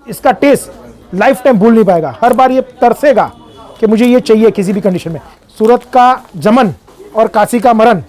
इसका test life time भूल नहीं पाएगा, हर बार ये तरसेगा कि मुझे ये चाहिए किसी भी कंडीशन में। सूरत का जमन और काशी का मरन,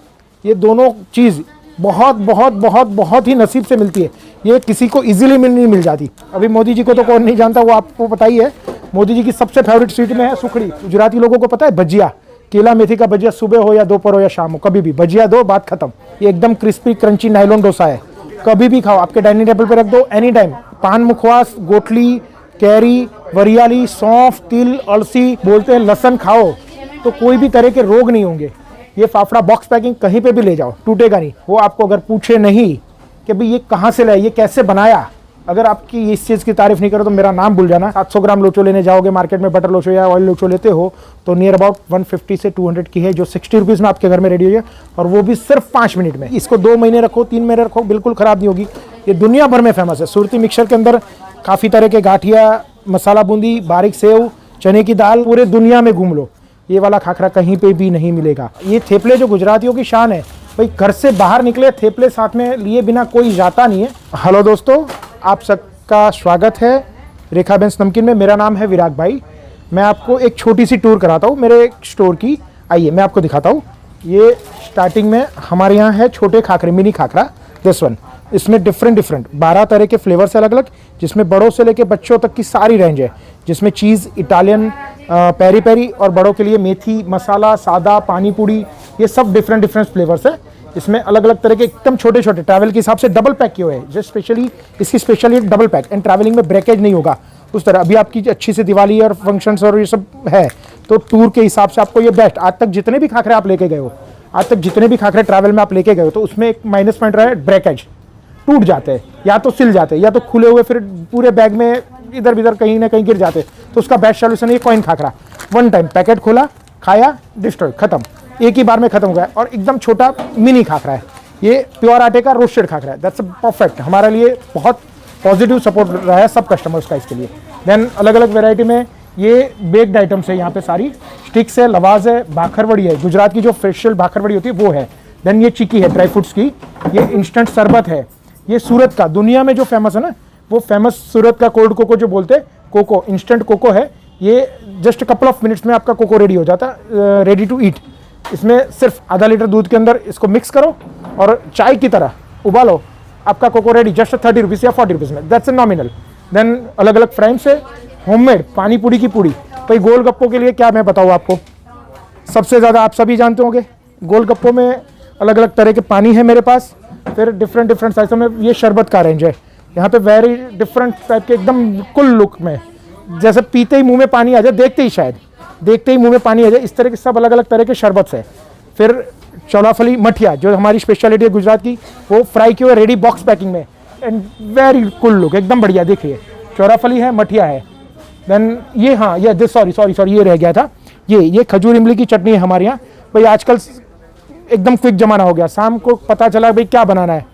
ये दोनों चीज़ बहुत बहुत बहुत बहुत ही नसीब से मिलती है, ये किसी को इजीली नहीं मिल जाती। अभी मोदी जी को तो कौन नहीं जानता, वो आपको पता ही है। मोदी जी की सबसे फेवरेट स्वीट में है सुखड़ी। गुजराती लोगों को पता है भजिया, केला मेथी का भजिया, सुबह हो या दोपहर हो या शाम हो, कभी भी भजिया दो, बात खत्म। ये एकदम क्रिस्पी क्रंची नायलॉन डोसा है, कभी भी खाओ, आपके डाइनिंग टेबल पे रख दो एनी टाइम। पान मुखवास, गोटली, कैरी, वरियाली, सौंफ, तिल, अलसी, बोलते हैं लहसुन खाओ तो कोई भी तरह के रोग नहीं होंगे। ये फाफड़ा बॉक्स पैकिंग कहीं पे भी ले जाओ, टूटेगा नहीं। वो आपको अगर पूछे नहीं कि भाई ये कहाँ से लाए, ये कैसे बनाया, अगर आपकी इस चीज़ की तारीफ नहीं करो तो मेरा नाम भूल जाना। 700 ग्राम लोचो लेने जाओगे मार्केट में, बटर लोचो या ऑयल लोचो लेते हो तो नियर अबाउट 150 से 200 की है, जो 60 रुपीज़ में आपके घर में रेडी हो जाए, और वो भी सिर्फ 5 मिनट में। इसको 2 महीने रखो, 3 महीने रखो, बिल्कुल ख़राब नहीं होगी। ये दुनिया भर में फेमस है। सुरती मिक्सचर के अंदर काफ़ी तरह के गाठिया, मसाला बूंदी, बारीक सेव, चने की दाल, पूरे दुनिया में घूम लो, ये वाला खाखरा कहीं पे भी नहीं मिलेगा। ये थेपले जो गुजरातियों की शान है, भाई घर से बाहर निकले थेपले साथ में लिए बिना कोई जाता नहीं है। हेलो दोस्तों, आप सबका स्वागत है रेखा बेंस नमकीन में। मेरा नाम है विराग भाई। मैं आपको एक छोटी सी टूर कराता हूँ मेरे स्टोर की। आइए मैं आपको दिखाता हूँ। ये स्टार्टिंग में हमारे यहाँ है छोटे खाखरे, मिनी खाखरा, दिस वन। इसमें डिफरेंट 12 तरह के फ्लेवर्स अलग अलग, जिसमें बड़ों से लेके बच्चों तक की सारी रेंज है, जिसमें चीज़, इटालियन, पेरी पेरी, और बड़ों के लिए मेथी, मसाला, सादा, पानी पूरी, ये सब डिफरेंट फ्लेवर्स है। इसमें अलग अलग तरह के एकदम छोटे छोटे ट्रैवल के हिसाब से डबल पैक किए हुए हैं, जो स्पेशली इसकी specially double pack, and travelling में ब्रेकेज नहीं होगा उस तरह। अभी आपकी अच्छी से दिवाली और फंक्शंस और ये सब है, तो टूर के हिसाब से आपको ये बेस्ट। आज तक जितने भी खाखरे आप लेके गए हो, आज तक जितने भी खाखरे ट्रैवल में आप लेके गए हो, तो उसमें एक माइनस पॉइंट रहा है, ब्रेकेज। टूट जाते हैं, या तो सिल जाते हैं, या तो खुले हुए फिर पूरे बैग में इधर उधर कहीं ना कहीं गिर जाते। तो उसका बेस्ट सोल्यूशन है coin khakhra. One time packet खोला, खाया, डिस्ट्रॉय, खत्म, एक ही बार में खत्म हो गया। और एकदम छोटा मिनी खाखरा है, ये प्योर आटे का रोस्टेड खाखरा है। दैट्स परफेक्ट, हमारे लिए बहुत पॉजिटिव सपोर्ट रहा है सब कस्टमर्स का इसके लिए। देन अलग अलग वेराइटी में ये बेक्ड आइटम्स है, यहाँ पे सारी स्टिक्स है, लवाज है, भाखरवड़ी है, गुजरात की जो स्पेशल भाखरवड़ी होती है वो है। देन ये चिक्की है ड्राई फ्रूट्स की, ये इंस्टेंट शरबत है। ये सूरत का दुनिया में जो फेमस है ना, वो फेमस सूरत का कोल्ड कोको जो बोलते हैं, कोको, इंस्टेंट कोको है। ये जस्ट कपल ऑफ मिनट्स में आपका कोको रेडी हो जाता है, रेडी टू ईट। इसमें सिर्फ आधा लीटर दूध के अंदर इसको मिक्स करो और चाय की तरह उबालो, आपका कोको रेडी, जस्ट 30 रुपीज़ या 40 रुपीज़ में, दैट्स ए नॉमिनल। देन अलग अलग फ्राइम्स है, होममेड पानी पूरी की पूरी। भाई गोलगप्पों के लिए क्या मैं बताऊँ आपको, सबसे ज़्यादा आप सभी जानते होंगे, गोलगप्पों में अलग अलग तरह के पानी है मेरे पास, फिर डिफरेंट साइज़ों में ये शरबत का रेंज है। यहाँ पे वेरी डिफरेंट टाइप के एकदम कुल लुक में, जैसे पीते ही मुंह में पानी आ जाए, देखते ही मुंह में पानी आ जाए, इस तरह के सब अलग अलग तरह के शरबत है। फिर चौलाफली मठिया जो हमारी स्पेशलिटी है गुजरात की, वो फ्राई किए हुए रेडी बॉक्स पैकिंग में, एंड वेरी कुल लुक, एकदम बढ़िया। देखिए चौराफली है, मठिया है। देन ये, हाँ ये सॉरी ये रह गया था, ये खजूर इमली की चटनी है हमारे यहाँ। भाई आजकल एकदम क्विक जमाना हो गया, शाम को पता चला भाई क्या बनाना है,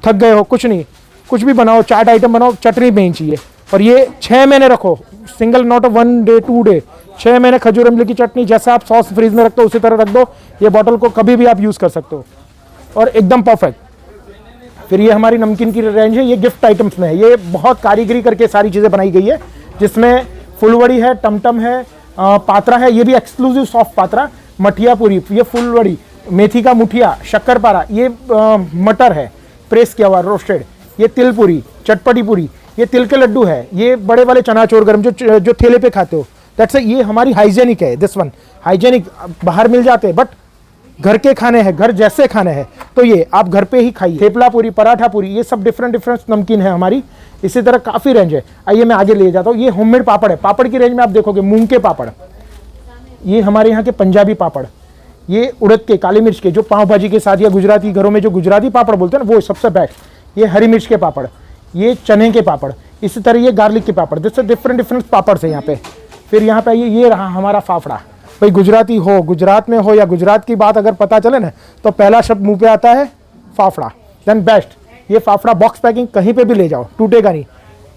थक गए हो, कुछ नहीं, कुछ भी बनाओ, चाट आइटम बनाओ, चटनी नहीं चाहिए। और ये 6 महीने रखो, सिंगल, नॉट 1 डे 2 डे, 6 महीने खजूर इमली की चटनी, जैसा आप सॉस फ्रीज में रखते हो उसी तरह रख दो। ये बॉटल को कभी भी आप यूज़ कर सकते हो और एकदम परफेक्ट। फिर ये हमारी नमकीन की रेंज है, ये गिफ्ट आइटम्स में है, ये बहुत कारीगरी करके सारी चीज़ें बनाई गई है, जिसमें फुलवड़ी है, टमटम है, पात्रा है, ये भी एक्सक्लूसिव सॉफ्ट पात्रा, मठिया पूरी, ये फुलवड़ी, मेथी का मुठिया, शक्करपारा, ये मटर है प्रेस किया हुआ रोस्टेड, ये तिल पूरी, चटपटी पूरी, ये तिल के लड्डू है, ये बड़े वाले चना चोर गरम जो ठेले पे खाते हो, दैट्स ये हमारी हाइजेनिक है। दिस वन हाइजेनिक, बाहर मिल जाते हैं बट घर के खाने हैं, घर जैसे खाने हैं, तो ये आप घर पे ही खाइए। थेपला पूरी, पराठा पूरी, ये सब डिफरेंट नमकीन है हमारी। इसी तरह काफ़ी रेंज है। आइए मैं आगे ले जाता हूँ। ये होममेड पापड़ है, पापड़ की रेंज में आप देखोगे मूंग के पापड़, ये हमारे यहाँ के पंजाबी पापड़, ये उड़द के, काली मिर्च के, जो पाव भाजी के साथ या गुजराती घरों में जो गुजराती पापड़ बोलते हैं ना, वो सबसे बेस्ट। ये हरी मिर्च के पापड़, ये चने के पापड़, इसी तरह ये गार्लिक के पापड़, जिससे डिफरेंट पापड़ है यहाँ पे। फिर यहाँ पे ये रहा हमारा फाफड़ा। भाई गुजराती हो, गुजरात में हो या गुजरात की बात अगर पता चले ना, तो पहला शब्द मुंह पे आता है फाफड़ा। देन बेस्ट, ये फाफड़ा बॉक्स पैकिंग कहीं पे भी ले जाओ, टूटेगा नहीं।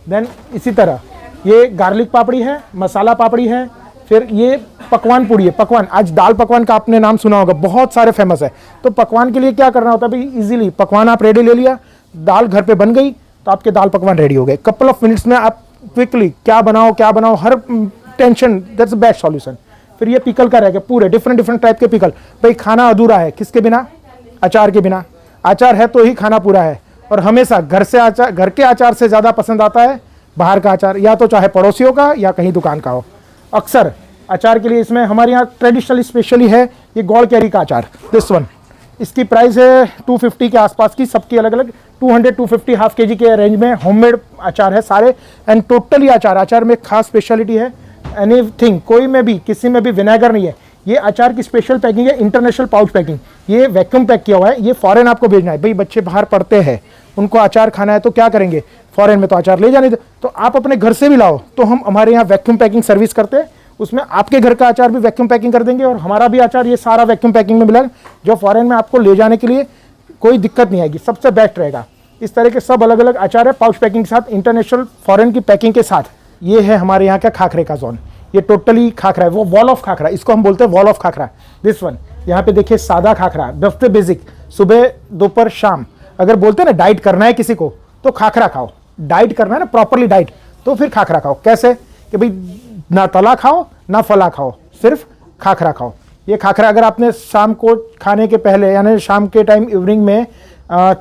देन इसी तरह ये गार्लिक पापड़ी है, मसाला पापड़ी है। फिर ये पकवान पूड़ी है, पकवान, आज दाल पकवान का आपने नाम सुना होगा, बहुत सारे फेमस है। तो पकवान के लिए क्या करना होता है भाई, इजीली पकवान आप रेडी ले लिया, दाल घर पे बन गई, तो आपके दाल पकवान रेडी हो गए। कपल ऑफ मिनट्स में आप क्विकली क्या बनाओ हर टेंशन, दैट्स बेस्ट सॉल्यूशन। फिर ये पिकल का रह गया, पूरे डिफरेंट टाइप के पिकल। भाई खाना अधूरा है किसके बिना? अचार के बिना। अचार है तो ही खाना पूरा है। और हमेशा घर के अचार से ज़्यादा पसंद आता है बाहर का अचार, या तो चाहे पड़ोसियों का या कहीं दुकान का हो। अक्सर अचार के लिए इसमें हमारे यहाँ ट्रेडिशनली स्पेशली है ये गोल कैरी का अचार, दिस वन। इसकी प्राइस है 250 के आसपास की, सबकी अलग अलग 200-250 हाफ केजी के रेंज में होममेड अचार है सारे। एंड टोटली अचार में खास स्पेशलिटी है, एनीथिंग कोई में भी किसी में भी विनेगर नहीं है। ये अचार की स्पेशल पैकिंग है, इंटरनेशनल पाउच पैकिंग। ये वैक्यूम पैक किया हुआ है, ये फॉरेन आपको भेजना है। भाई बच्चे बाहर पढ़ते हैं, उनको अचार खाना है तो क्या करेंगे, फॉरेन में तो अचार ले जाने दे, तो आप अपने घर से भी लाओ। तो हम हमारे यहाँ वैक्यूम पैकिंग सर्विस करते हैं, उसमें आपके घर का अचार भी वैक्यूम पैकिंग कर देंगे और हमारा भी अचार ये सारा वैक्यूम पैकिंग में मिलेगा, जो फॉरेन में आपको ले जाने के लिए कोई दिक्कत नहीं आएगी, सबसे बेस्ट रहेगा। इस तरह के सब अलग अलग अचार है पाउच पैकिंग के साथ, इंटरनेशनल फॉरेन की पैकिंग के साथ। ये है हमारे यहाँ का खाखरे का जोन, ये टोटली खाखरा है, वो वॉल ऑफ खाखरा, इसको हम बोलते हैं wall of khakhra, this one. यहाँ पे देखिए सादा खाखरा, सबसे बेसिक, सुबह दोपहर शाम। अगर बोलते हैं ना डाइट करना है किसी को तो खाखरा खाओ, डाइट करना है ना प्रॉपरली डाइट, तो फिर खाखरा खाओ। कैसे कि भाई ना तला खाओ ना फला खाओ, सिर्फ खाखरा खाओ। ये खाखरा अगर आपने शाम को खाने के पहले यानी शाम के टाइम इवनिंग में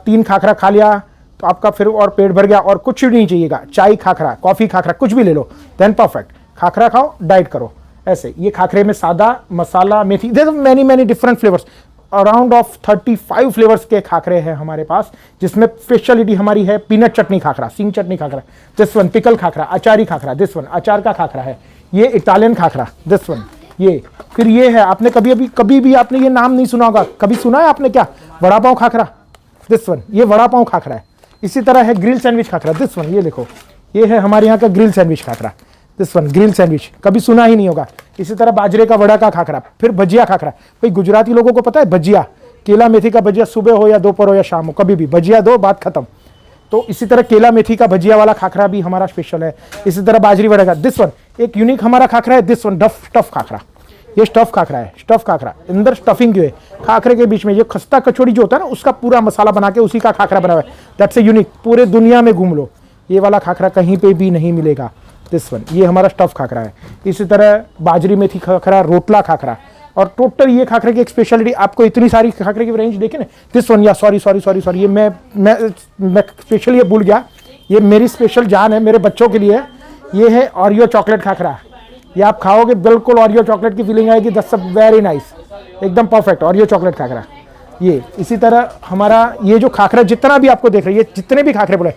3 खाखरा खा लिया तो आपका फिर और पेट भर गया और कुछ नहीं चाहिएगा, चाय खाखरा, कॉफ़ी खाखरा, कुछ भी ले लो, देन परफेक्ट। खाखरा खाओ, डाइट करो। ऐसे ये खाखरे में सादा, मसाला, मेथी, there many different flavours, around of 35 flavours के खाखरे हैं हमारे पास, जिसमें स्पेशलिटी हमारी है पीनट चटनी खाखरा, सिंग chutney khakhra, this one, pickle khakhra, अचारी खाखरा, दिस वन, अचार का खाखरा है, ये इटालियन खाखरा, दिस वन। ये फिर ये है, आपने कभी भी आपने ये नाम नहीं सुना होगा, कभी सुना है आपने क्या? वड़ा पाव खाखरा, दिस वन, ये वड़ा पाव खाखरा है। इसी तरह है grill sandwich khakhra, this one, ये देखो, ये है हमारे यहाँ का grill sandwich khakhra, this one, grill sandwich, कभी सुना ही नहीं होगा। इसी तरह बाजरे का वड़ा का खाखरा, फिर भजिया खाखरा। भाई गुजराती लोगों को पता है भजिया, केला मेथी का भजिया, सुबह हो या दोपहर हो या शाम हो, कभी भी भजिया दो, बात खत्म। तो इसी तरह केला मेथी का भजिया वाला खाखरा भी हमारा स्पेशल है। इसी तरह बाजरी वड़ा का, दिस वन, एक यूनिक हमारा खाखरा है, दिस वन, स्टफ खाखरा। ये स्टफ खाखरा है, स्टफ खाखरा, अंदर स्टफिंग जो है खाखरे के बीच में, ये खस्ता कचौड़ी जो होता है ना उसका पूरा मसाला बना के उसी का खाखरा बना हुआ है, दैट्स ए यूनिक। पूरे दुनिया में घूम लो, ये वाला खाखरा कहीं पे भी नहीं मिलेगा, दिस वन, ये हमारा स्टफ खाखरा है। इसी तरह बाजरी मेथी खाखरा, रोटला खाखरा, और टोटल ये खाखरे की एक स्पेशलिटी, आपको इतनी सारी खाखरे की रेंज देखे ना, दिस वन, या सॉरी ये मैं स्पेशल ये भूल गया, ये मेरी स्पेशल जान है, मेरे बच्चों के लिए। ये है ऑरियो चॉकलेट खाखरा, ये आप खाओगे बिल्कुल ऑरियो चॉकलेट की फीलिंग आएगी, दैट्स वेरी नाइस, एकदम परफेक्ट ऑरियो चॉकलेट खाखरा। ये इसी तरह हमारा ये जो खाखरा जितना भी आपको देख रहे हैं, ये जितने भी खाखरे बोले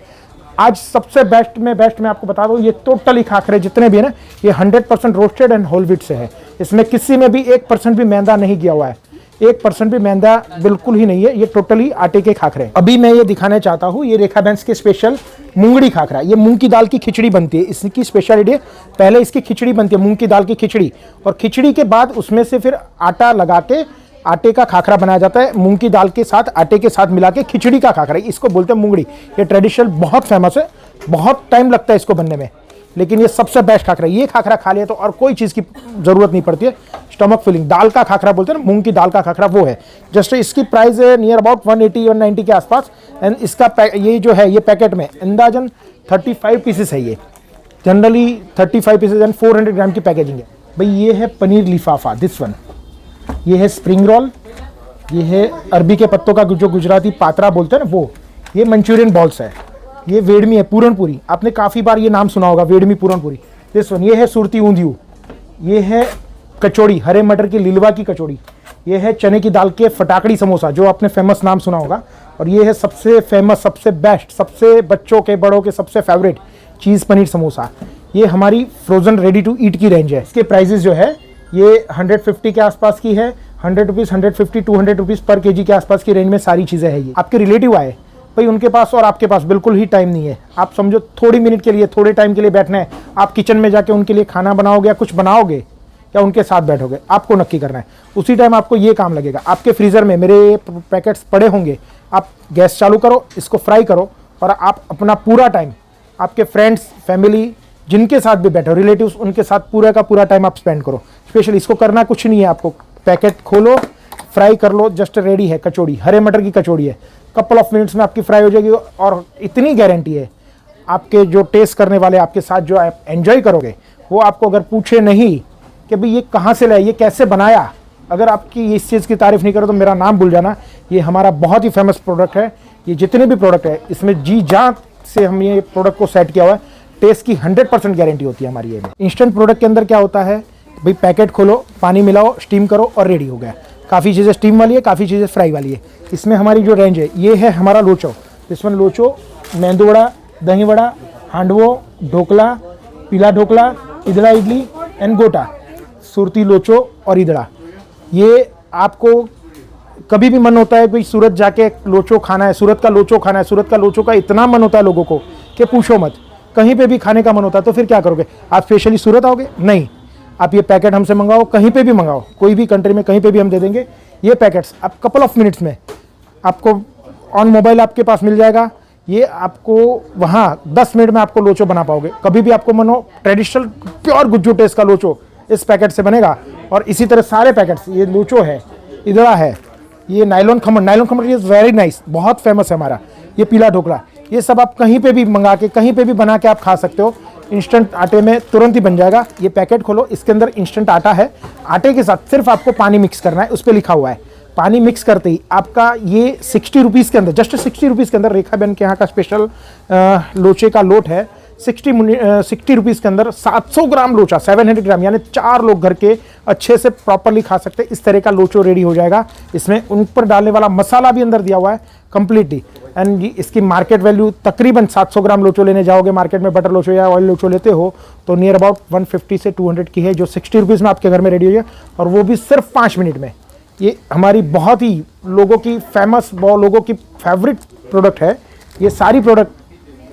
आज सबसे बेस्ट में आपको बता दूं, ये टोटली खाखरे जितने भी है ना, ये 100% रोस्टेड एंड होल व्हीट से है। इसमें किसी में भी 1% भी मैदा नहीं किया हुआ है, 1% भी मैदा बिल्कुल ही नहीं है, ये टोटली आटे के खाखरे। अभी मैं ये दिखाना चाहता हूँ, ये रेखा बैंस के स्पेशल मूंगड़ी खाखरा, ये मूंग की दाल की खिचड़ी बनती है, इसकी स्पेशलिटी है। पहले इसकी खिचड़ी बनती है, मूंग की दाल की खिचड़ी, और खिचड़ी के बाद उसमें से फिर आटा लगा के आटे का खाखरा बनाया जाता है, मूंग की दाल के साथ आटे के साथ मिला के खिचड़ी का खाखरा, इसको बोलते हैं मूंगड़ी। ये ट्रेडिशनल बहुत फेमस है, बहुत टाइम लगता है इसको बनने में, लेकिन ये सबसे बेस्ट खाखरा। ये खाखरा खा लिया तो और कोई चीज़ की ज़रूरत नहीं पड़ती है, स्टमक फिलिंग। दाल का खाखरा बोलते हैं ना, मूंग की दाल का खाखरा, वो है। जस्ट इसकी प्राइस है नियर अबाउट 180-190 के आसपास। एंड इसका ये जो है ये पैकेट में अंदाजन 35 पीसेस है, ये जनरली 35 पीसेस एंड 400 ग्राम की पैकेजिंग है। भाई ये है पनीर लिफाफा, दिस वन, ये है स्प्रिंग रोल, ये है अरबी के पत्तों का जो गुजराती पात्रा बोलते हैं ना वो, ये मंचूरियन बॉल्स है, ये वेडमी है पूरन पूरी, आपने काफ़ी बार ये नाम सुना होगा, वेडमी पूरन पूरी, दिस वन। ये है सुरती ऊंधियू, ये है कचौड़ी, हरे मटर की लिलवा की कचौड़ी, ये है चने की दाल के फटाकड़ी समोसा जो आपने फेमस नाम सुना होगा, और ये है सबसे फेमस, सबसे बेस्ट, सबसे बच्चों के बड़ों के सबसे फेवरेट चीज़ पनीर समोसा। ये हमारी फ्रोजन रेडी टू ईट की रेंज है। इसके प्राइजेस जो है ये 150 के आसपास की है, 100 रुपीज़, 150, 200 रुपीज़ पर केजी के आसपास की रेंज में सारी चीज़ें हैं। ये आपके रिलेटिव आए भाई, उनके पास और आपके पास बिल्कुल ही टाइम नहीं है, आप समझो थोड़ी मिनट के लिए, थोड़े टाइम के लिए बैठना है, आप किचन में जाके उनके लिए खाना बनाओगे या कुछ बनाओगे या उनके साथ बैठोगे, आपको नक्की करना है। उसी टाइम आपको ये काम लगेगा, आपके फ्रीज़र में मेरे पैकेट्स पड़े होंगे, आप गैस चालू करो, इसको फ्राई करो, और आप अपना पूरा टाइम आपके फ्रेंड्स, फैमिली जिनके साथ भी बैठो, रिलेटिव्स, उनके साथ पूरा का पूरा टाइम आप स्पेंड करो। स्पेशली इसको करना कुछ नहीं है, आपको पैकेट खोलो, फ्राई कर लो, जस्ट रेडी है कचौड़ी, हरे मटर की कचौड़ी है, कपल ऑफ मिनट्स में आपकी फ्राई हो जाएगी। और इतनी गारंटी है आपके जो टेस्ट करने वाले आपके साथ जो आप एंजॉय करोगे, वो आपको अगर पूछे नहीं कि भाई ये कहाँ से लाया, ये कैसे बनाया, अगर आपकी इस चीज़ की तारीफ़ नहीं करो तो मेरा नाम भूल जाना। ये हमारा बहुत ही फेमस प्रोडक्ट है। ये जितने भी प्रोडक्ट है इसमें जी जान से हम ये प्रोडक्ट को सेट किया हुआ है। टेस्ट की 100% गारंटी होती है हमारी ये में। इंस्टेंट प्रोडक्ट के अंदर क्या होता है भाई, पैकेट खोलो, पानी मिलाओ, स्टीम करो और रेडी हो गया। काफ़ी चीज़ें स्टीम वाली है, काफ़ी चीज़ें फ्राई वाली है। इसमें हमारी जो रेंज है ये है हमारा लोचो। इसमें लोचो, मेंदू वड़ा, दही वड़ा, हांडवो, ढोकला, पीला ढोकला, इदड़ा इडली एंड गोटा, सुरती लोचो और इदड़ा। ये आपको कभी भी मन होता है भाई सूरत जाके लोचो खाना है, सूरत का लोचो खाना है, सूरत का लोचो का इतना मन होता है लोगों को कि पूछो मत। कहीं पे भी खाने का मन होता है तो फिर क्या करोगे, आप स्पेशली सूरत आओगे? नहीं, आप ये पैकेट हमसे मंगाओ, कहीं पे भी मंगाओ, कोई भी कंट्री में कहीं पे भी हम दे देंगे। ये पैकेट्स आप कपल ऑफ मिनट्स में आपको ऑन मोबाइल आपके पास मिल जाएगा। ये आपको वहाँ 10 मिनट में आपको लोचो बना पाओगे। कभी भी आपको मन हो, ट्रेडिशनल प्योर गुज्जू टेस्ट का लोचो इस पैकेट से बनेगा। और इसी तरह सारे पैकेट्स, ये लोचो है, इदड़ा है, ये नायलॉन खमण ये वेरी नाइस, बहुत फेमस है हमारा। ये पीला ढोकला, ये सब आप कहीं पे भी मंगा के, कहीं पे भी बना के आप खा सकते हो। इंस्टेंट आटे में तुरंत ही बन जाएगा। ये पैकेट खोलो, इसके अंदर इंस्टेंट आटा है। आटे के साथ सिर्फ आपको पानी मिक्स करना है, उस पर लिखा हुआ है। पानी मिक्स करते ही आपका ये 60 रुपीज़ के अंदर, जस्ट 60 रुपीज़ के अंदर, रेखा बहन के यहाँ का स्पेशल लोचे का लोट है। 60 रुपीज़ के अंदर 700 ग्राम लोचा, 700 ग्राम, यानी 4 लोग घर के अच्छे से प्रॉपरली खा सकते हैं। इस तरह का लोचो रेडी हो जाएगा। इसमें उन पर डालने वाला मसाला भी अंदर दिया हुआ है कंप्लीटली। एंड इसकी मार्केट वैल्यू तकरीबन 700 ग्राम लोचो लेने जाओगे मार्केट में, बटर लोचो या ऑयल लोचो लेते हो तो नियर अबाउट 150 से 200 की है, जो 60 रुपीज़ में आपके घर में रेडी हो जाए, और वो भी सिर्फ 5 मिनट में। ये हमारी बहुत ही लोगों की फेमस, बहुत लोगों की फेवरेट प्रोडक्ट है। ये सारी प्रोडक्ट,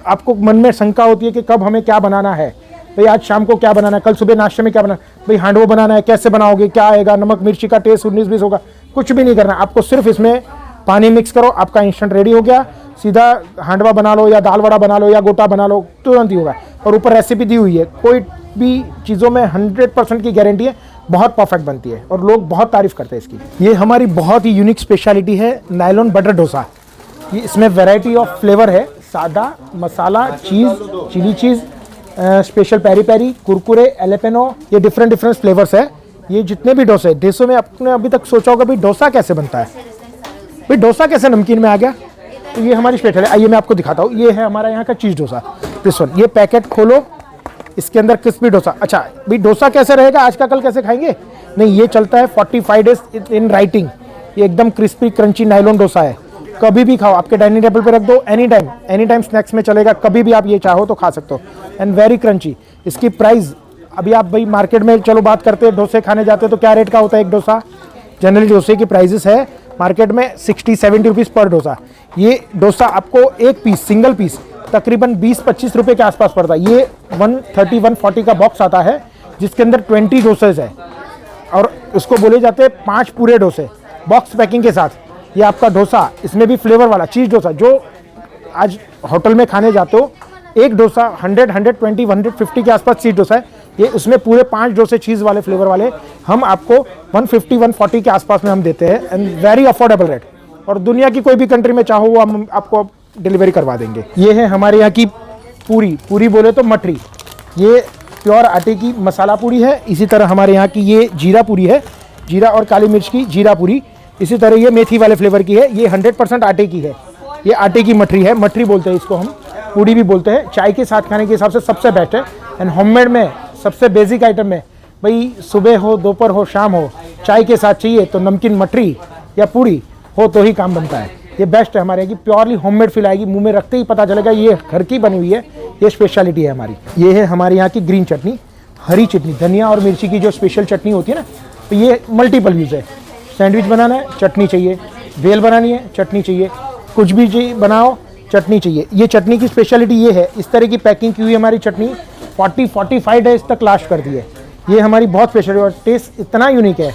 आपको मन में शंका होती है कि कब हमें क्या बनाना है, भाई आज शाम को क्या बनाना है, कल सुबह नाश्ते में क्या बनाना है, भाई हांडवो बनाना है, कैसे बनाओगे, क्या आएगा, नमक मिर्ची का टेस्ट 19-20 होगा, कुछ भी नहीं करना। आपको सिर्फ इसमें पानी मिक्स करो, आपका इंस्टेंट रेडी हो गया। सीधा हांडवा बना लो या दाल वड़ा बना लो या गोटा बना लो, तुरंत ही होगा। और ऊपर रेसिपी दी हुई है, कोई भी चीज़ों में 100% की गारंटी है, बहुत परफेक्ट बनती है और लोग बहुत तारीफ करते हैं इसकी। ये हमारी बहुत ही यूनिक स्पेशलिटी है, नायलॉन बटर डोसा। ये इसमें वैरायटी ऑफ फ्लेवर है, सादा, मसाला, चीज़, चिली चीज़, स्पेशल पेरी पेरी, कुरकुरे, एलेपेनो, ये डिफरेंट फ्लेवर्स है। ये जितने भी डोसे, डोसे में आपने अभी तक सोचा होगा भाई डोसा कैसे बनता है, भाई डोसा कैसे नमकीन में आ गया, तो ये हमारी स्पेशल है। आइए मैं आपको दिखाता हूँ। ये है हमारा यहाँ का चीज़ डोसा, दिस वन। ये पैकेट खोलो, इसके अंदर क्रिस्पी डोसा। अच्छा भाई डोसा कैसे रहेगा, आज का कल कैसे खाएंगे? नहीं, ये चलता है 45 डेज इन राइटिंग। ये एकदम क्रिस्पी क्रंची नायलॉन डोसा है, कभी भी खाओ, आपके डाइनिंग टेबल पे रख दो, एनी टाइम स्नैक्स में चलेगा, कभी भी आप ये चाहो तो खा सकते हो। And very crunchy. इसकी प्राइस अभी आप भाई मार्केट में चलो बात करते हैं, डोसे खाने जाते हो तो क्या रेट का होता है एक डोसा? जनरली डोसे की प्राइजेस है मार्केट में 60-70 रुपीज़ पर डोसा। ये डोसा आपको एक पीस, सिंगल पीस तकरीबन 20-25 रुपये के आसपास पड़ता है। ये 130-140 का बॉक्स आता है जिसके अंदर 20 डोसेज है और उसको बोले जाते हैं 5 पूरे डोसे बॉक्स पैकिंग के साथ। ये आपका डोसा, इसमें भी फ्लेवर वाला चीज़ डोसा, जो आज होटल में खाने जाते हो, एक डोसा 100, 120, 150 के आसपास चीज़ डोसा है। ये उसमें पूरे 5 डोसे चीज़ वाले फ्लेवर वाले हम आपको 150, 140 के आसपास में हम देते हैं एंड वेरी अफोर्डेबल रेट। और दुनिया की कोई भी कंट्री में चाहो वो हम आपको डिलीवरी करवा देंगे। ये है हमारे यहाँ की पूरी बोले तो मठरी, ये प्योर आटे की मसाला पूरी है। इसी तरह हमारे यहाँ की ये जीरा पूरी है, जीरा और काली मिर्च की जीरा पूरी। इसी तरह ये मेथी वाले फ्लेवर की है, ये 100% आटे की है। ये आटे की मठरी है, मठरी बोलते हैं इसको, हम पूड़ी भी बोलते हैं। चाय के साथ खाने के हिसाब से सबसे बेस्ट है। एंड होममेड में सबसे बेसिक आइटम में भाई सुबह हो, दोपहर हो, शाम हो, चाय के साथ चाहिए तो नमकीन मठरी या पूड़ी हो तो ही काम बनता है। ये बेस्ट है हमारे यहाँ की, प्योरली होममेड फील आएगी, मुंह में रखते ही पता चलेगा ये घर की बनी हुई है। ये स्पेशलिटी है हमारी। ये है हमारे यहाँ की ग्रीन चटनी, हरी चटनी, धनिया और मिर्ची की जो स्पेशल चटनी होती है ना, तो ये मल्टीपल यूज़ है। सैंडविच बनाना है चटनी चाहिए, भेल बनानी है चटनी चाहिए, कुछ भी चाहिए बनाओ चटनी चाहिए। ये चटनी की स्पेशलिटी ये है, इस तरह की पैकिंग की हुई हमारी चटनी 40-45 डेज तक लास्ट करती है। ये हमारी बहुत स्पेशल और टेस्ट इतना यूनिक है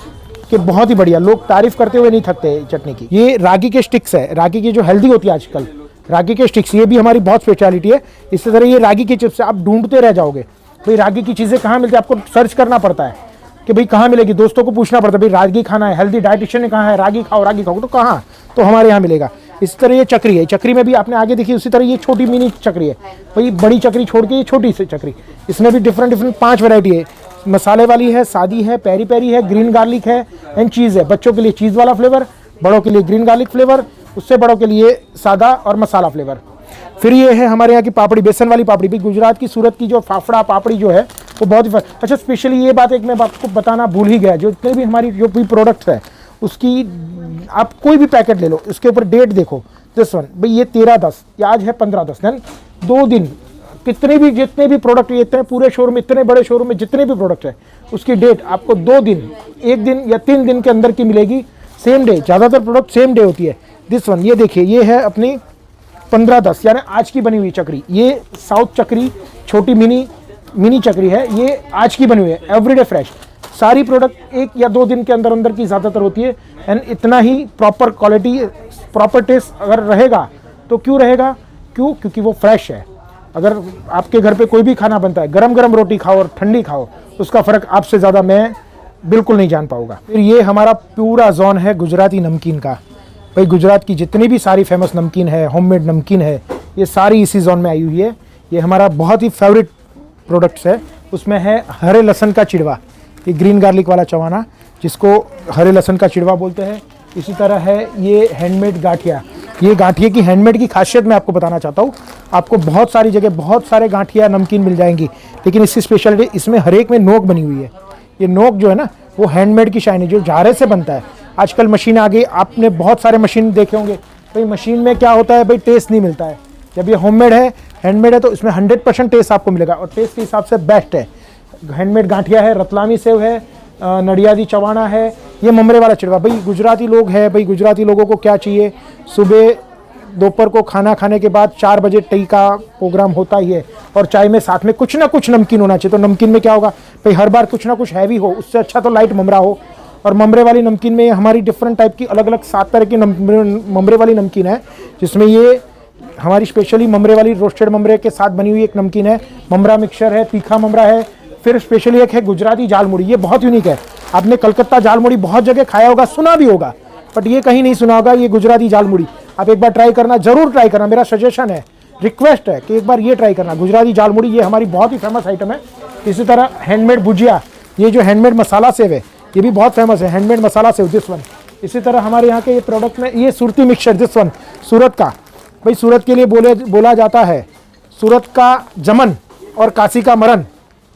कि बहुत ही बढ़िया, लोग तारीफ करते हुए नहीं थकते चटनी की। ये रागी के स्टिक्स है, रागी की जो हेल्दी होती है आजकल, रागी के स्टिक्स, ये भी हमारी बहुत स्पेशलिटी है। इसी तरह ये रागी की चिप्स आप ढूंढते रह जाओगे, भाई रागी की चीज़ें कहाँ मिलती है, आपको सर्च करना पड़ता है कि भाई कहाँ मिलेगी, दोस्तों को पूछना पड़ता है भाई रागी खाना है, हेल्दी डाइटिशियन ने कहा है रागी खाओ तो कहाँ, तो हमारे यहाँ मिलेगा। इस तरह ये चक्री है, चक्री में भी आपने आगे देखी उसी तरह ये छोटी मिनी चक्री है भाई, बड़ी चक्री छोड़ के ये छोटी सी चक्री। इसमें भी डिफरेंट 5 वैरायटी है, मसाले वाली है, सादी है, पेरी पेरी है, ग्रीन गार्लिक है एंड चीज़ है। बच्चों के लिए चीज़ वाला फ्लेवर, बड़ों के लिए ग्रीन गार्लिक फ्लेवर, उससे बड़ों के लिए सादा और मसाला फ्लेवर। फिर ये है हमारे यहाँ की पापड़ी, बेसन वाली पापड़ी भी। गुजरात की सूरत की जो फाफड़ा पापड़ी जो है वो बहुत ही अच्छा। स्पेशली ये बात एक मैं आपको बताना भूल ही गया, जो जितने भी हमारी जो भी प्रोडक्ट्स है उसकी आप कोई भी पैकेट ले लो, उसके ऊपर डेट देखो। दिस वन भाई ये 13/10, आज है 15/10, देन 2 दिन। जितने भी प्रोडक्ट, इतने पूरे शोरूम, इतने बड़े शोरूम में जितने भी प्रोडक्ट है उसकी डेट आपको 2 दिन, 1 दिन या 3 दिन के अंदर की मिलेगी, सेम डे। ज़्यादातर प्रोडक्ट सेम डे होती है। दिस वन ये देखिए, ये है अपनी 15/10 यानी आज की बनी हुई चक्री। ये साउथ चक्री छोटी मिनी चक्री है, ये आज की बनी हुई है, एवरीडे फ्रेश। सारी प्रोडक्ट 1 या 2 दिन के अंदर अंदर की ज़्यादातर होती है एंड इतना ही प्रॉपर क्वालिटी, प्रॉपर टेस्ट अगर रहेगा तो क्यों रहेगा, क्योंकि वो फ्रेश है। अगर आपके घर पे कोई भी खाना बनता है, गरम गरम रोटी खाओ और ठंडी खाओ, उसका फ़र्क आपसे ज़्यादा मैं बिल्कुल नहीं जान पाऊँगा। फिर ये हमारा पूरा जोन है गुजराती नमकीन का। भाई गुजरात की जितनी भी सारी फेमस नमकीन है, होममेड नमकीन है, ये सारी इसी जोन में आई हुई है। ये हमारा बहुत ही फेवरेट प्रोडक्ट्स है। उसमें है हरे लहसुन का चिड़वा, ये ग्रीन गार्लिक वाला चवाना जिसको हरे लहसुन का चिड़वा बोलते हैं। इसी तरह है ये हैंडमेड गांठिया। ये गांठिया की हैंडमेड की खासियत मैं आपको बताना चाहता हूँ। आपको बहुत सारी जगह बहुत सारे गांठिया नमकीन मिल जाएंगी, लेकिन इसकी स्पेशलिटी इसमें हर एक में नोक बनी हुई है। ये नोक जो है ना वो हैंडमेड की शाइन है, जो झारे से बनता है। आजकल मशीन आ गई, आपने बहुत सारे मशीन देखे होंगे। भाई मशीन में क्या होता है भाई, टेस्ट नहीं मिलता है। जब ये होममेड है, हैंडमेड है, तो इसमें 100% टेस्ट आपको मिलेगा और टेस्ट के हिसाब से बेस्ट है। हैंडमेड गांठिया है, रतलामी सेव है, नडियादी चवाना है, ये ममरे वाला चिड़वा। भाई गुजराती लोग हैं, भाई गुजराती लोगों को क्या चाहिए, सुबह दोपहर को खाना खाने के बाद 4 बजे टी का प्रोग्राम होता ही है और चाय में साथ में कुछ ना कुछ नमकीन होना चाहिए। तो नमकीन में क्या होगा भाई, हर बार कुछ ना कुछ हैवी हो, उससे अच्छा तो लाइट ममरा हो। और ममरे वाली नमकीन में हमारी डिफरेंट टाइप की अलग अलग 7 तरह की ममरे वाली नमकीन है, जिसमें ये हमारी स्पेशली ममरे वाली रोस्टेड ममरे के साथ बनी हुई एक नमकीन है। ममरा मिक्सचर है, तीखा ममरा है। फिर स्पेशली एक है गुजराती जालमुड़ी, ये बहुत यूनिक है। आपने कलकत्ता जालमुड़ी बहुत जगह खाया होगा, सुना भी होगा, बट ये कहीं नहीं सुना होगा। ये गुजराती जालमुड़ी आप एक बार ट्राई करना, जरूर ट्राई करना, मेरा सजेशन है, रिक्वेस्ट है कि एक बार ये ट्राई करना गुजराती जालमुड़ी। ये हमारी बहुत ही फेमस आइटम है। इसी तरह हैंडमेड भुजिया, ये जो हैंडमेड मसाला सेव है ये भी बहुत फेमस है, handmade masala save, this one. इसी तरह हमारे यहाँ के ये प्रोडक्ट में ये सुरती मिक्सचर, दिस वन, सूरत का। भाई सूरत के लिए बोला जाता है सूरत का जमन और काशी का मरन,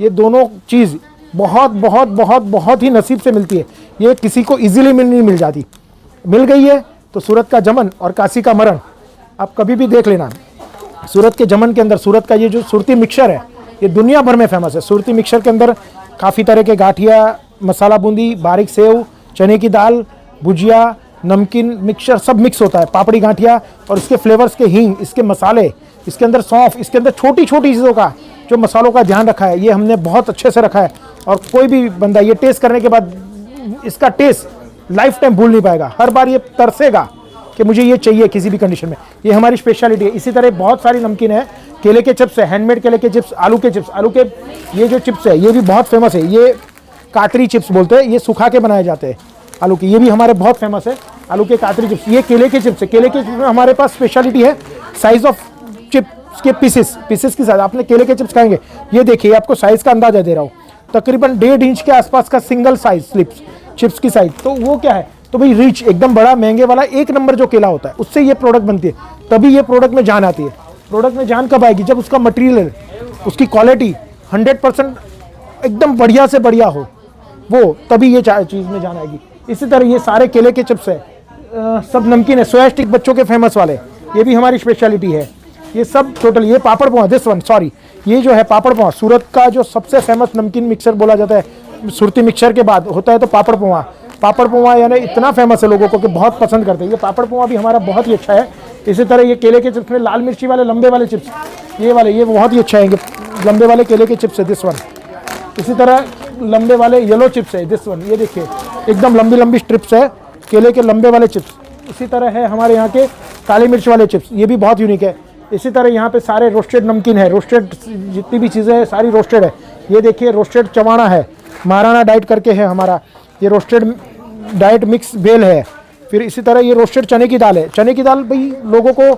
ये दोनों चीज़ बहुत बहुत बहुत बहुत ही नसीब से मिलती है। ये किसी को इजीली नहीं मिल जाती, मिल गई है तो सूरत का जमन और काशी का मरन आप कभी भी देख लेना। सूरत के जमन के अंदर सूरत का ये जो सुरती मिक्सचर है ये दुनिया भर में फेमस है। सुरती मिक्सचर के अंदर काफ़ी तरह के गाठिया, मसाला बूंदी, बारीक सेव, चने की दाल, भुजिया, नमकीन मिक्सचर सब मिक्स होता है। पापड़ी गांठिया और इसके फ्लेवर्स के हींग, इसके मसाले, इसके अंदर सौंफ, इसके अंदर छोटी छोटी चीज़ों का जो मसालों का ध्यान रखा है, ये हमने बहुत अच्छे से रखा है। और कोई भी बंदा ये टेस्ट करने के बाद इसका टेस्ट लाइफ टाइम भूल नहीं पाएगा। हर बार ये तरसेगा कि मुझे ये चाहिए किसी भी कंडीशन में। ये हमारी स्पेशलिटी है। इसी तरह बहुत सारी नमकीन है। केले के चिप्स है, हैंडमेड केले के चिप्स, आलू के चिप्स, आलू के ये जो चिप्स है ये भी बहुत फेमस है। ये काटरी चिप्स बोलते हैं, ये सुखा के बनाए जाते हैं आलू के, ये भी हमारे बहुत फेमस है। आलू के कातरी चिप्स, ये केले के चिप्स है। केले के चिप्स में हमारे पास स्पेशलिटी है साइज ऑफ चिप्स के पीसेस की साइज। आपने केले के चिप्स खाएंगे, ये देखिए आपको साइज का अंदाजा दे रहा हूँ, तकरीबन 1.5 इंच के आसपास का सिंगल साइज स्लिप्स चिप्स की साइज। तो वो क्या है, तो भाई रिच एकदम बड़ा महंगे वाला 1 नंबर जो केला होता है उससे ये प्रोडक्ट बनती है, तभी ये प्रोडक्ट में जान आती है। प्रोडक्ट में जान कब आएगी, जब उसका मटेरियल, उसकी क्वालिटी 100% एकदम बढ़िया से बढ़िया हो, वो तभी ये चीज़ में जान आएगी। इसी तरह ये सारे केले के चिप्स है, सब नमकीन है। सोया स्टिक बच्चों के फेमस वाले, ये भी हमारी स्पेशलिटी है। ये सब टोटल, ये पापड़ पोहा, दिस वन, सॉरी, ये जो है पापड़ पोहा, सूरत का जो सबसे फेमस नमकीन मिक्सर बोला जाता है। सुरती मिक्सर के बाद होता है तो पापड़ पोहा। पापड़ पोहा यानी इतना फेमस है लोगों को कि बहुत पसंद करते हैं। ये पापड़ पोहा भी हमारा बहुत ही अच्छा है। इसी तरह ये केले के चिप्स में लाल मिर्ची वाले लंबे वाले चिप्स, ये वाले, ये बहुत ही अच्छा है, लंबे वाले केले के चिप्स है, दिस वन। इसी तरह लंबे वाले येलो चिप्स है, दिस वन, ये देखिए एकदम लंबी लंबी स्ट्रिप्स है केले के लंबे वाले चिप्स। इसी तरह है हमारे यहाँ के काली मिर्च वाले चिप्स, ये भी बहुत यूनिक है। इसी तरह यहाँ पे सारे रोस्टेड नमकीन है, रोस्टेड जितनी भी चीज़ें हैं सारी रोस्टेड है। ये देखिए रोस्टेड चवाना है, महाराणा डाइट करके है हमारा, ये रोस्टेड डाइट मिक्स बेल है। फिर इसी तरह ये रोस्टेड चने की दाल है। चने की दाल भाई लोगों को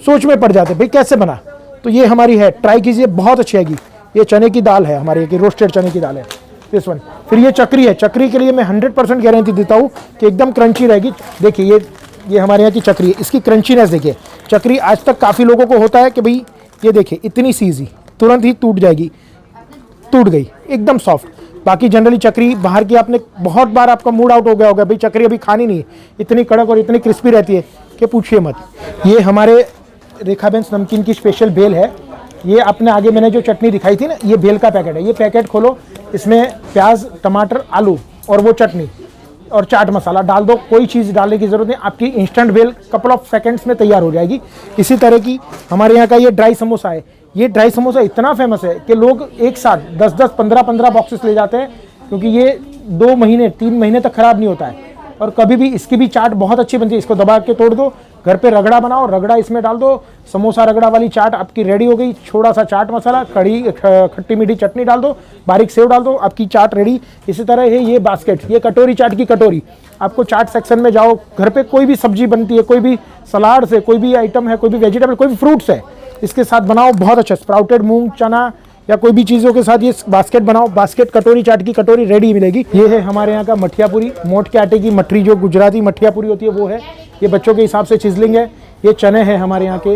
सोच में पड़ जाते भाई कैसे बना, तो ये हमारी है, ट्राई कीजिए, बहुत अच्छी आएगी। ये चने की दाल है हमारी की, रोस्टेड चने की दाल है दिस वन। फिर ये चक्री है, चक्री के लिए मैं 100% गारंटी देता हूँ कि एकदम क्रंची रहेगी। देखिए ये हमारे यहाँ की चक्री है, इसकी क्रंचीनेस देखिए। चक्री आज तक काफ़ी लोगों को होता है कि भाई ये देखिए इतनी सी ईजी, तुरंत ही टूट जाएगी, टूट गई, एकदम सॉफ्ट। बाकी जनरली चक्री बाहर की आपने बहुत बार आपका मूड आउट हो गया होगा भाई चक्री अभी खानी नहीं है, इतनी कड़क और इतनी क्रिस्पी रहती है कि पूछिए मत। ये हमारे रेखाबेंस नमकीन की स्पेशल भेल है। ये अपने आगे मैंने जो चटनी दिखाई थी ना, ये भेल का पैकेट है। ये पैकेट खोलो, इसमें प्याज, टमाटर, आलू और वो चटनी और चाट मसाला डाल दो, कोई चीज़ डालने की ज़रूरत नहीं, आपकी इंस्टेंट भेल कपल ऑफ सेकंड्स में तैयार हो जाएगी। इसी तरह की हमारे यहाँ का ये ड्राई समोसा है। ये ड्राई समोसा इतना फेमस है कि लोग एक साथ 10-10, 15-15 बॉक्सेस ले जाते हैं, क्योंकि ये 2 महीने 3 महीने तक ख़राब नहीं होता है। और कभी भी इसकी भी चाट बहुत अच्छी बनती है। इसको दबा के तोड़ दो, घर पे रगड़ा बनाओ, रगड़ा इसमें डाल दो, समोसा रगड़ा वाली चाट आपकी रेडी हो गई। थोड़ा सा चाट मसाला, कड़ी, खट्टी मीठी चटनी डाल दो, बारीक सेव डाल दो, आपकी चाट रेडी। इसी तरह है ये बास्केट, ये कटोरी, चाट की कटोरी। आपको चाट सेक्शन में जाओ, घर पे कोई भी सब्जी बनती है, कोई भी सलाद से, कोई भी आइटम है, कोई भी वेजिटेबल, कोई भी फ्रूट्स है, इसके साथ बनाओ, बहुत अच्छा। स्प्राउटेड मूंग, चना या कोई भी चीज़ों के साथ ये बास्केट बनाओ, बास्केट कटोरी, चाट की कटोरी रेडी मिलेगी। ये है हमारे यहाँ का मठिया पूरी, मोट के आटे की मठरी, जो गुजराती मठिया पूरी होती है वो है। ये बच्चों के हिसाब से चिजलिंग है। ये चने हैं हमारे यहाँ के।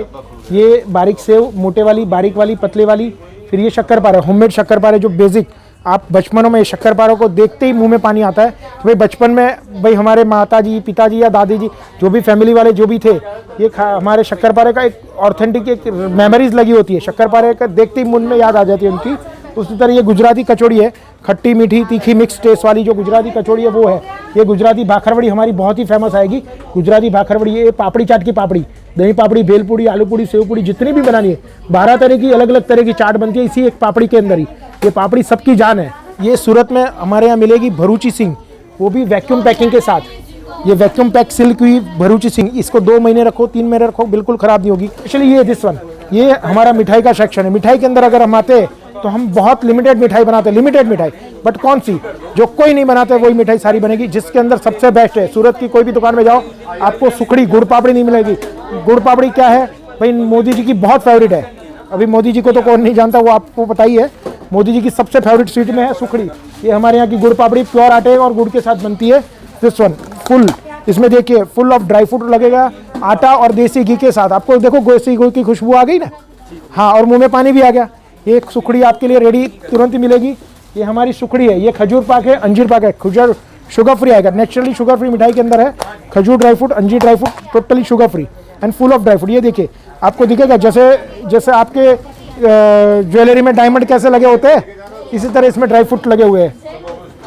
ये बारीक सेव, मोटे वाली, बारीक वाली, पतले वाली। फिर ये शक्करपारा, होममेड शक्करपारे, जो बेसिक आप बचपनों में शक्करपारों को देखते ही मुंह में पानी आता है। तो भाई बचपन में भाई हमारे माताजी, पिताजी या दादी जी, जो भी फैमिली वाले जो भी थे, ये हमारे शक्करपारे का एक ऑथेंटिक एक मेमोरीज लगी होती है। शक्करपारे का देखते ही मुंह में याद आ जाती है उनकी। उसी तरह ये गुजराती कचौड़ी है, खट्टी मीठी तीखी मिक्स टेस्ट वाली जो गुजराती कचौड़ी है वो है। ये गुजराती भाखरवड़ी हमारी बहुत ही फेमस आएगी। गुजराती भाखरवड़ी, ये पापड़ी चाट की पापड़ी, दही पापड़ी, भेलपूड़ी, आलू पूड़ी, सेव पूड़ी, जितनी भी बनानी है, 12 तरह की अलग अलग तरह की चाट बनती है इसी एक पापड़ी के अंदर ही। ये पापड़ी सबकी जान है। ये सूरत में हमारे यहाँ मिलेगी भरूची सिंह, वो भी वैक्यूम पैकिंग के साथ। ये वैक्यूम पैक सिल्क हुई भरूची सिंह, इसको 2 महीने रखो, 3 महीने रखो, बिल्कुल खराब नहीं होगी। एक्चुअली ये दिस वन, ये हमारा मिठाई का सेक्शन है। मिठाई के अंदर अगर हम आते तो हम बहुत लिमिटेड मिठाई बनाते हैं, लिमिटेड मिठाई, बट कौन सी जो कोई नहीं बनाते वही मिठाई सारी बनेगी। जिसके अंदर सबसे बेस्ट है, सूरत की कोई भी दुकान में जाओ आपको सुखड़ी गुड़ पापड़ी नहीं मिलेगी। गुड़ पापड़ी क्या है भाई, मोदी जी की बहुत फेवरेट है। अभी मोदी जी को तो कौन नहीं जानता, वो आपको पता ही है। मोदी जी की सबसे फेवरेट स्वीट में है सुखड़ी। ये हमारे यहाँ की गुड़ पापड़ी प्योर आटे और गुड़ के साथ बनती है। दिस वन फुल, इसमें देखिए फुल ऑफ ड्राई फ्रूट लगेगा, आटा और देसी घी के साथ। आपको देखो देसी घी की खुशबू आ गई ना, हाँ, और मुंह में पानी भी आ गया। ये सुखड़ी आपके लिए रेडी तुरंत ही मिलेगी। ये हमारी सुखड़ी है। ये खजूर पाक है, अंजीर पाक है, खजूर शुगर फ्री आएगा, नेचुरली शुगर फ्री मिठाई के अंदर है। खजूर ड्राई फ्रूट, अंजीर dry fruit, totally sugar free and full of dry fruit. ये देखिए आपको दिखेगा जैसे आपके ज्वेलरी में डायमंड कैसे लगे होते हैं, इसी तरह इसमें ड्राई फ्रूट लगे हुए हैं,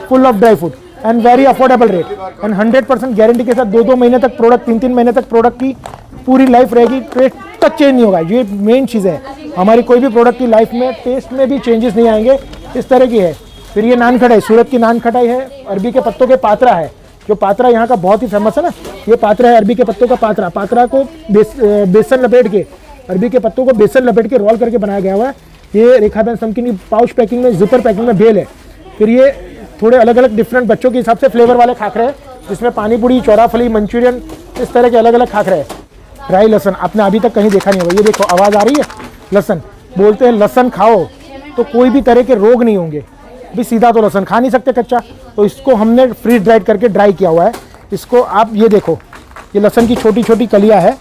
full of dry fruit and very affordable rate and 100% guarantee के साथ। 2-2 महीने तक प्रोडक्ट, 3-3 महीने तक प्रोडक्ट की पूरी लाइफ रहेगी, टेस्ट तक चेंज नहीं होगा। ये मेन चीज़ है हमारी, कोई भी प्रोडक्ट की लाइफ में टेस्ट में भी चेंजेस नहीं आएंगे, इस तरह की है। फिर ये नान खटाई, सूरत की नान खटाई है, अरबी के पत्तों के पात्रा है। जो पात्रा यहाँ का बहुत ही फेमस है ना, ये पात्रा है अरबी के पत्तों का पात्रा। पात्रा को बेसन लपेट के, अरबी के पत्तों को बेसन लपेट के रोल करके बनाया गया हुआ है। ये रेखाबेंस नमकीन की पाउच पैकिंग में, जिपर पैकिंग में भेल है। फिर ये थोड़े अलग अलग डिफरेंट बच्चों के हिसाब से फ्लेवर वाले खाखरे हैं, जिसमें पानी पूरी, चौराफली, मंचूरियन, इस तरह के अलग अलग खाखरे हैं। ड्राई लहसन आपने अभी तक कहीं देखा नहीं होगा। ये देखो आवाज़ आ रही है, लहसन बोलते हैं, लहसन खाओ तो कोई भी तरह के रोग नहीं होंगे। भी सीधा तो लहसन खा नहीं सकते कच्चा, तो इसको हमने फ्रीज ड्राइड करके ड्राई किया हुआ है। इसको आप ये देखो, ये लहसन की छोटी छोटी कलियाँ है,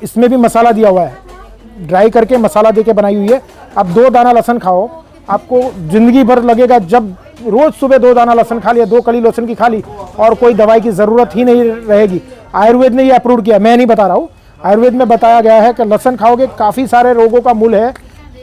इसमें भी मसाला दिया हुआ है, ड्राई करके मसाला देके बनाई हुई है। आप 2 दाना लहसन खाओ, आपको ज़िंदगी भर लगेगा। जब रोज़ सुबह 2 दाना लहसन खा लिया, 2 कली लहसन की खा ली, और कोई दवाई की ज़रूरत ही नहीं रहेगी। आयुर्वेद ने ये अप्रूव किया, मैं नहीं बता रहा हूँ। आयुर्वेद में बताया गया है कि लहसन खाओगे काफ़ी सारे रोगों का मूल है,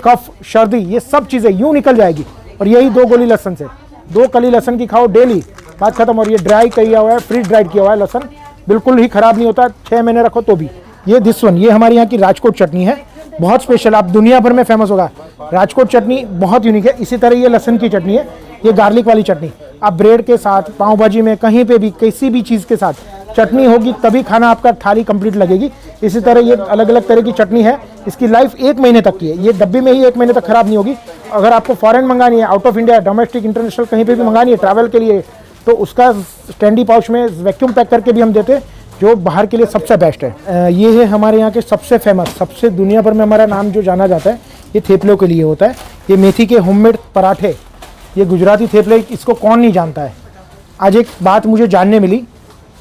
कफ, सर्दी, ये सब चीज़ें यूँ निकल जाएगी। और यही 2 गोली लहसन से, 2 कली लहसन की खाओ डेली, बात खत्म। और ये ड्राई किया हुआ है, फ्रीज ड्राइड किया हुआ है लहसन, बिल्कुल ही ख़राब नहीं होता, 6 महीने रखो तो भी। ये दिस वन, ये हमारे यहाँ की राजकोट चटनी है, बहुत स्पेशल, आप दुनिया भर में फेमस होगा। राजकोट चटनी बहुत यूनिक है। इसी तरह ये लहसन की चटनी है, ये गार्लिक वाली चटनी। आप ब्रेड के साथ, पाव भाजी में, कहीं पे भी किसी भी चीज़ के साथ चटनी होगी तभी खाना आपका थाली कंप्लीट लगेगी। इसी तरह ये अलग अलग तरह की चटनी है, इसकी लाइफ 1 महीने तक की है। ये डब्बे में ही 1 महीने तक खराब नहीं होगी। अगर आपको फॉरेन मंगानी है, out of India, domestic, international, कहीं पे भी मंगानी है ट्रैवल के लिए, तो उसका स्टैंडी पाउच में वैक्यूम पैक करके भी हम देते, जो बाहर के लिए सबसे बेस्ट है। ये है हमारे यहाँ के सबसे फेमस, सबसे दुनिया भर में हमारा नाम जो जाना जाता है, ये थेपलों के लिए होता है। ये मेथी के होममेड पराठे, ये गुजराती थेपले, इसको कौन नहीं जानता है। आज एक बात मुझे जानने मिली,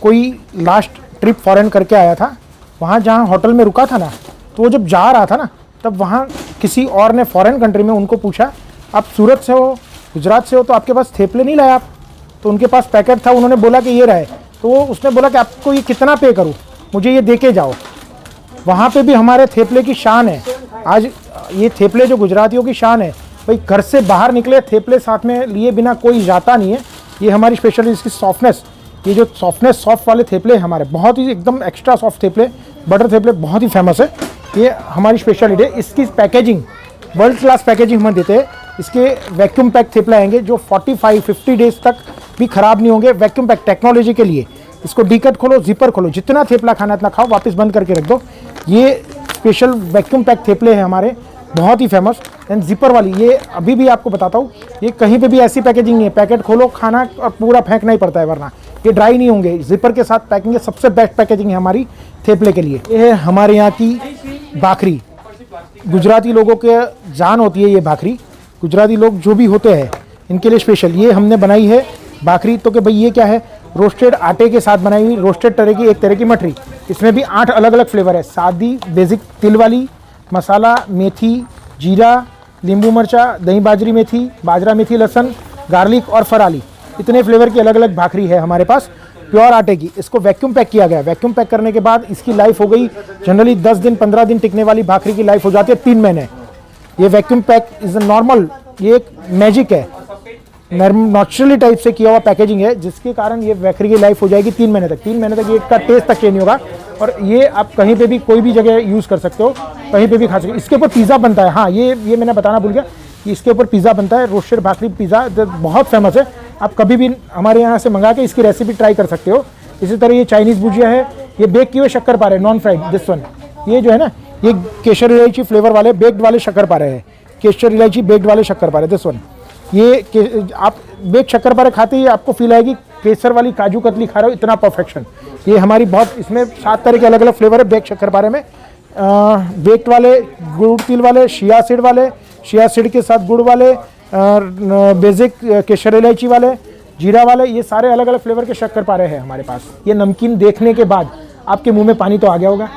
कोई लास्ट ट्रिप फॉरेन करके आया था, वहाँ जहाँ होटल में रुका था ना, तो वो जब जा रहा था ना, तब वहाँ किसी और ने फॉरेन कंट्री में उनको पूछा, आप सूरत से हो, गुजरात से हो, तो आपके पास थेपले नहीं लाए आप? तो उनके पास पैकेट था, उन्होंने बोला कि ये रहे। तो वो उसने बोला कि आपको ये कितना पे करूँ, मुझे ये दे के जाओ। वहाँ पे भी हमारे थेपले की शान है। आज ये थेपले जो गुजरातियों की शान है, भाई घर से बाहर निकले थेपले साथ में लिए बिना कोई जाता नहीं है। ये हमारी स्पेशल, इसकी सॉफ्टनेस, ये जो सॉफ्ट वाले थेपले हमारे बहुत ही एकदम एक्स्ट्रा सॉफ्ट थेपले, बटर थेपले बहुत ही फेमस है। ये हमारी स्पेशलिटी है। इसकी पैकेजिंग वर्ल्ड क्लास पैकेजिंग हम देते हैं। इसके वैक्यूम पैक थेपले आएंगे जो 45-50 डेज तक भी ख़राब नहीं होंगे। वैक्यूम पैक टेक्नोलॉजी के लिए, इसको डीकट खोलो, जिपर खोलो, जितना थेपला खाना इतना खाओ, वापस बंद करके रख दो। ये स्पेशल वैक्यूम पैक थेपले हैं हमारे, बहुत ही फेमस। एंड जिपर वाली, ये अभी भी आपको बताता हूँ, ये कहीं पे भी ऐसी पैकेजिंग नहीं है, पैकेट खोलो खाना और पूरा फेंकना ही पड़ता है, वरना ये ड्राई नहीं होंगे। जिपर के साथ पैकिंग है, सबसे बेस्ट पैकेजिंग है हमारी थेपले के लिए। ये है हमारे यहाँ की भाखरी, गुजराती लोगों के जान होती है ये भाखरी। गुजराती लोग जो भी होते हैं इनके लिए स्पेशल ये हमने बनाई है भाखरी। तो कि भाई ये क्या है, रोस्टेड आटे के साथ बनाई हुई रोस्टेड तरह की एक तरह की मठरी। इसमें भी 8 अलग अलग फ्लेवर है, सादी बेसिक तिल वाली, मसाला, मेथी, जीरा, नींबू मिर्चा, दही बाजरी मेथी, बाजरा मेथी, लहसुन, गार्लिक और फराली, इतने फ्लेवर की अलग अलग भाखरी है हमारे पास प्योर आटे की। इसको वैक्यूम पैक किया गया है। वैक्यूम पैक करने के बाद इसकी लाइफ हो गई जनरली 10 दिन 15 दिन टिकने वाली भाखरी की लाइफ हो जाती है 3 महीने। ये वैक्यूम पैक इज नॉर्मल, ये एक मैजिक है, नेचुरली टाइप से किया हुआ पैकेजिंग है, जिसके कारण ये भाखरी की लाइफ हो जाएगी 3 महीने तक। 3 महीने तक ये इसका टेस्ट तक चेंज होगा और ये आप कहीं पे भी कोई भी जगह यूज़ कर सकते हो, कहीं पे भी खा सकते हो। इसके ऊपर पिज़्ज़ा बनता है। हाँ, ये मैंने बताना भूल गया, इसके ऊपर पिज़्ज़ा बनता है, रोस्टेड भाखरी पिज़्ज़ा, बहुत फेमस है। आप कभी भी हमारे यहाँ से मंगा के इसकी रेसिपी ट्राई कर सकते हो। इसी तरह ये चाइनीज़ भुजिया है, ये बेक किए हुए shakarpare non fried, this one, ये जो है ना, ये केसर इलायची फ्लेवर वाले बेक्ड वाले शक्करपारे हैं, केसर इलायची बेक्ड वाले शक्करपारे, दिस वन। ये आप बेक शक्करपारे खाते ही आपको फील आएगी केसर वाली काजू कतली खा रहे हो, इतना परफेक्शन। ये हमारी बहुत, इसमें 7 तरह के अलग अलग फ्लेवर है बेक शक्करपारे में। बेक्ड वाले, गुड़ तिल वाले, शिया सीड वाले, शिया सीड के साथ गुड़ वाले, बेसिक केसर इलायची वाले, जीरा वाले, ये सारे अलग अलग फ्लेवर के शक्करपारे हैं हमारे पास। ये नमकीन देखने के बाद आपके मुंह में पानी तो आ गया होगा,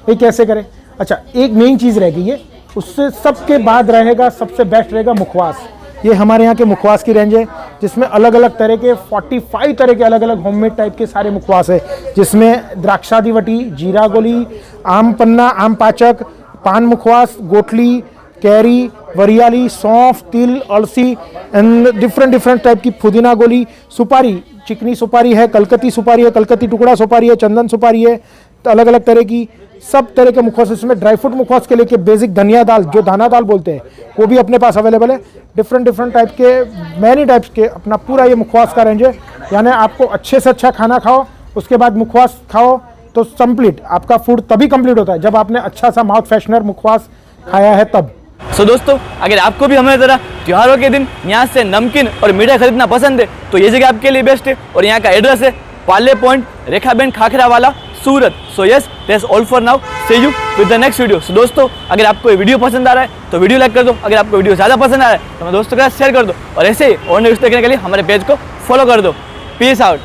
ये कैसे करें। अच्छा, एक मेन चीज़ रह गई है, उससे सबके बाद रहेगा, सबसे बेस्ट रहेगा मुखवास। ये हमारे यहाँ के मुखवास की रेंज है, जिसमें अलग अलग तरह के 45 तरह के अलग अलग होममेड टाइप के सारे मुखवास है, जिसमें द्राक्षादी वटी, जीरा गोली, आम पन्ना, आम पाचक, पान मुखवास, गोठली, कैरी, वरियाली, सौंफ, तिल, अलसी एंड डिफरेंट टाइप की पुदीना गोली, सुपारी, चिकनी सुपारी है, कलकत्ती सुपारी है, कलकत्ती टुकड़ा सुपारी है, चंदन सुपारी है, तो अलग अलग तरह की सब तरह के मुखवास। इसमें ड्राई फ्रूट मुखवास के लिए बेसिक धनिया दाल, जो दाना दाल बोलते हैं, वो भी अपने पास अवेलेबल है। डिफरेंट टाइप के, मैनी टाइप्स के अपना पूरा ये मुखवास का रेंज है। यानी आपको अच्छे से अच्छा खाना खाओ, उसके बाद मुखवास खाओ, तो कंप्लीट आपका फूड तभी कंप्लीट होता है जब आपने अच्छा सा माउथ फ्रेशनर मुखवास खाया है तब। सो दोस्तों, अगर आपको भी हमारी तरह त्योहारों के दिन यहाँ से नमकीन और मीठा खरीदना पसंद है, तो ये जगह आपके लिए बेस्ट है। और यहाँ का एड्रेस है पाले पॉइंट, रेखाबेन खाखरा वाला, Surat. So yes, that's all for now, see you with the next video. So दोस्तों, अगर आपको ये वीडियो पसंद आ रहा है तो वीडियो लाइक कर दो, अगर आपको वीडियो ज़्यादा पसंद आ रहा है तो अपने दोस्तों के साथ शेयर कर दो, और ऐसे ही और न्यूज़ देखने के लिए हमारे पेज को फॉलो कर दो। Peace out.